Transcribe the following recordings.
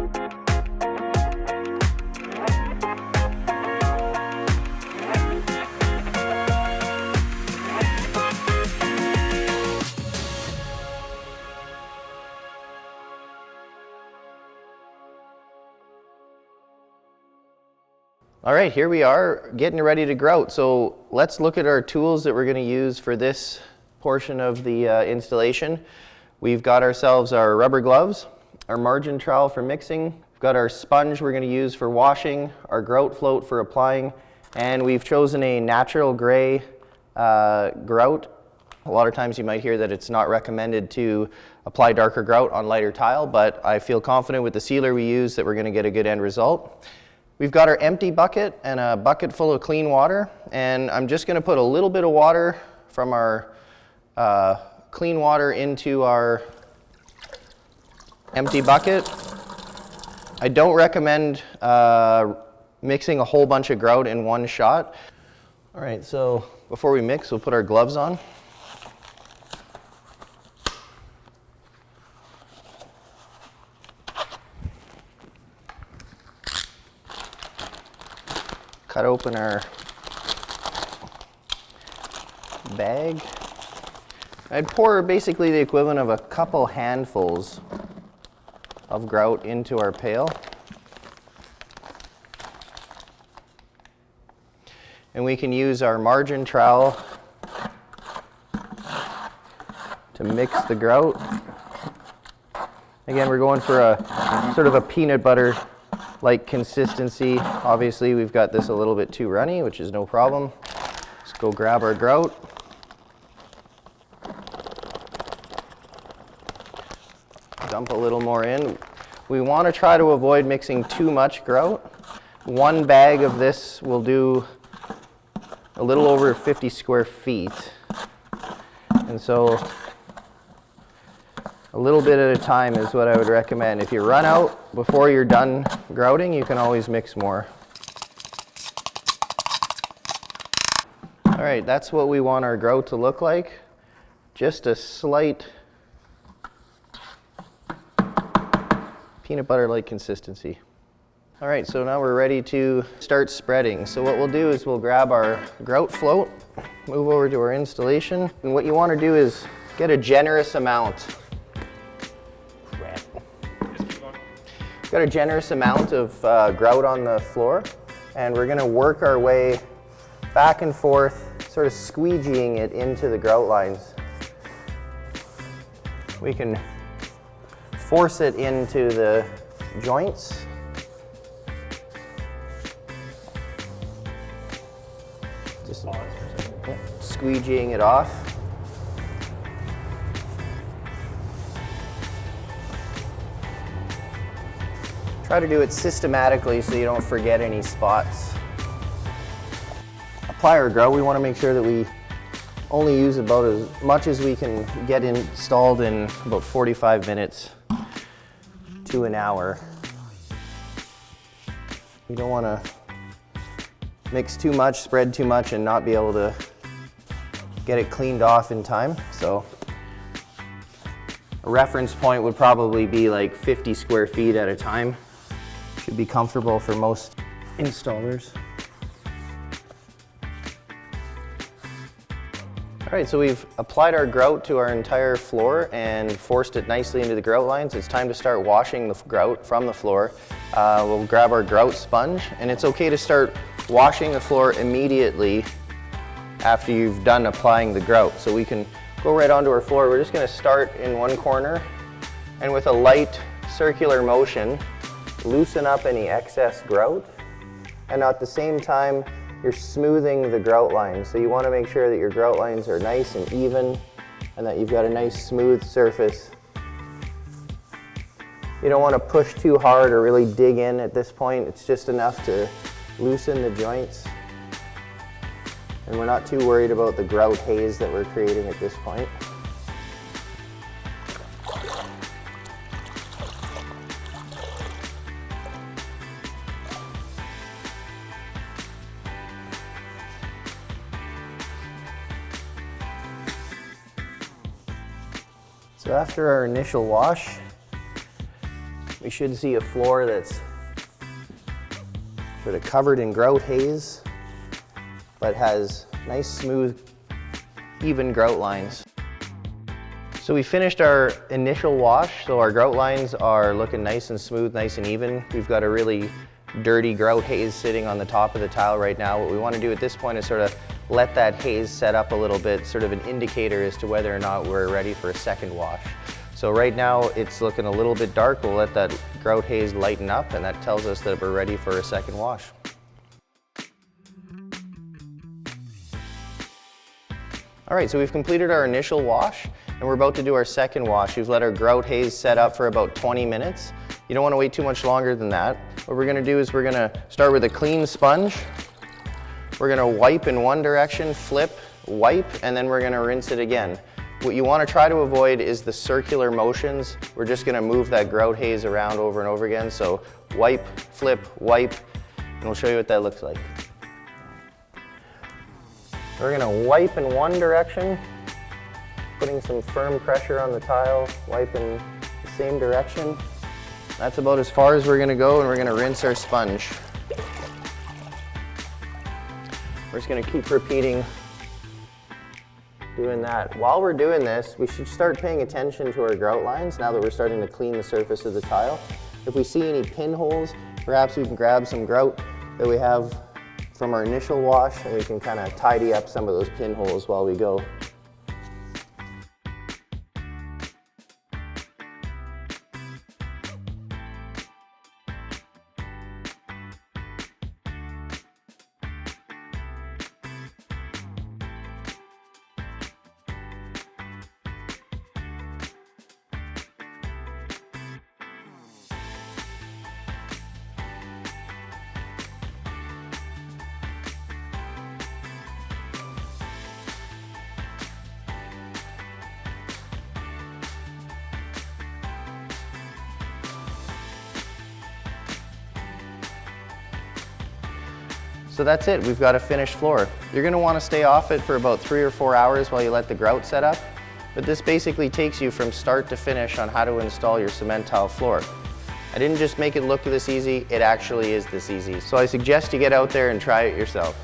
All right, here we are getting ready to grout. So let's look at our tools that we're going to use for this portion of the installation. We've got ourselves our rubber gloves, our margin trowel for mixing, we've got our sponge we're going to use for washing, our grout float for applying, and we've chosen a natural gray grout. A lot of times you might hear that it's not recommended to apply darker grout on lighter tile, but I feel confident with the sealer we use that we're going to get a good end result. We've got our empty bucket and a bucket full of clean water, and I'm just going to put a little bit of water from our clean water into our empty bucket. I don't recommend mixing a whole bunch of grout in one shot. All right, so before we mix, we'll put our gloves on. Cut open our bag. I'd pour basically the equivalent of a couple handfuls of grout into our pail. And we can use our margin trowel to mix the grout. Again, we're going for a sort of a peanut butter like consistency. Obviously we've got this a little bit too runny, which is no problem. Let's go grab our grout. Dump a little more in. We want to try to avoid mixing too much grout. One bag of this will do a little over 50 square feet. And so a little bit at a time is what I would recommend. If you run out before you're done grouting, you can always mix more. All right, that's what we want our grout to look like. Just a slight peanut butter-like consistency. All right, so now we're ready to start spreading. So what we'll do is we'll grab our grout float, move over to our installation, and what you want to do is get a generous amount. Got a generous amount of grout on the floor, and we're going to work our way back and forth, sort of squeegeeing it into the grout lines. We can force it into the joints. Just squeegeeing it off. Try to do it systematically so you don't forget any spots. Apply our grout. We want to make sure that we only use about as much as we can get installed in about 45 minutes to an hour. You don't want to mix too much, spread too much, and not be able to get it cleaned off in time. So a reference point would probably be like 50 square feet at a time. Should be comfortable for most installers. All right, so we've applied our grout to our entire floor and forced it nicely into the grout lines. It's time to start washing the grout from the floor. We'll grab our grout sponge, and it's okay to start washing the floor immediately after you've done applying the grout. So we can go right onto our floor. We're just going to start in one corner, and with a light circular motion, loosen up any excess grout, and at the same time you're smoothing the grout lines. So you want to make sure that your grout lines are nice and even and that you've got a nice smooth surface. You don't want to push too hard or really dig in at this point. It's just enough to loosen the joints, and we're not too worried about the grout haze that we're creating at this point. So after our initial wash, we should see a floor that's sort of covered in grout haze, but has nice, smooth, even grout lines. So we finished our initial wash, so our grout lines are looking nice and smooth, nice and even. We've got a really dirty grout haze sitting on the top of the tile right now. What we want to do at this point is sort of let that haze set up a little bit, sort of an indicator as to whether or not we're ready for a second wash. So right now it's looking a little bit dark. We'll let that grout haze lighten up, and that tells us that we're ready for a second wash. All right, so we've completed our initial wash, and we're about to do our second wash. We've let our grout haze set up for about 20 minutes. You don't want to wait too much longer than that. What we're going to do is we're going to start with a clean sponge. We're going to wipe in one direction, flip, wipe, and then we're going to rinse it again. What you want to try to avoid is the circular motions. We're just going to move that grout haze around over and over again. So wipe, flip, wipe, and we'll show you what that looks like. We're going to wipe in one direction, putting some firm pressure on the tile, wipe in the same direction. That's about as far as we're going to go, and we're going to rinse our sponge. We're just going to keep repeating doing that. While we're doing this, we should start paying attention to our grout lines now that we're starting to clean the surface of the tile. If we see any pinholes, perhaps we can grab some grout that we have from our initial wash, and we can kind of tidy up some of those pinholes while we go. So that's it, we've got a finished floor. You're going to want to stay off it for about 3 or 4 hours while you let the grout set up, but this basically takes you from start to finish on how to install your cement tile floor. I didn't just make it look this easy, it actually is this easy. So I suggest you get out there and try it yourself.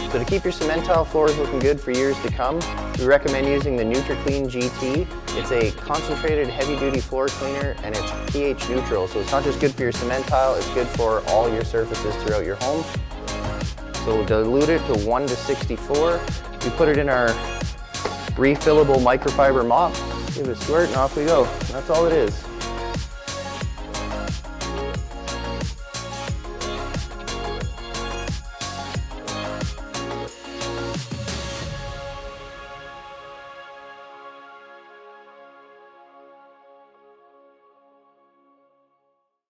So to keep your cement tile floors looking good for years to come, we recommend using the NutriClean GT. It's a concentrated heavy-duty floor cleaner, and it's pH neutral. So it's not just good for your cement tile, it's good for all your surfaces throughout your home. So we'll dilute it to 1 to 64. We put it in our refillable microfiber mop, give it a squirt, and off we go. And that's all it is.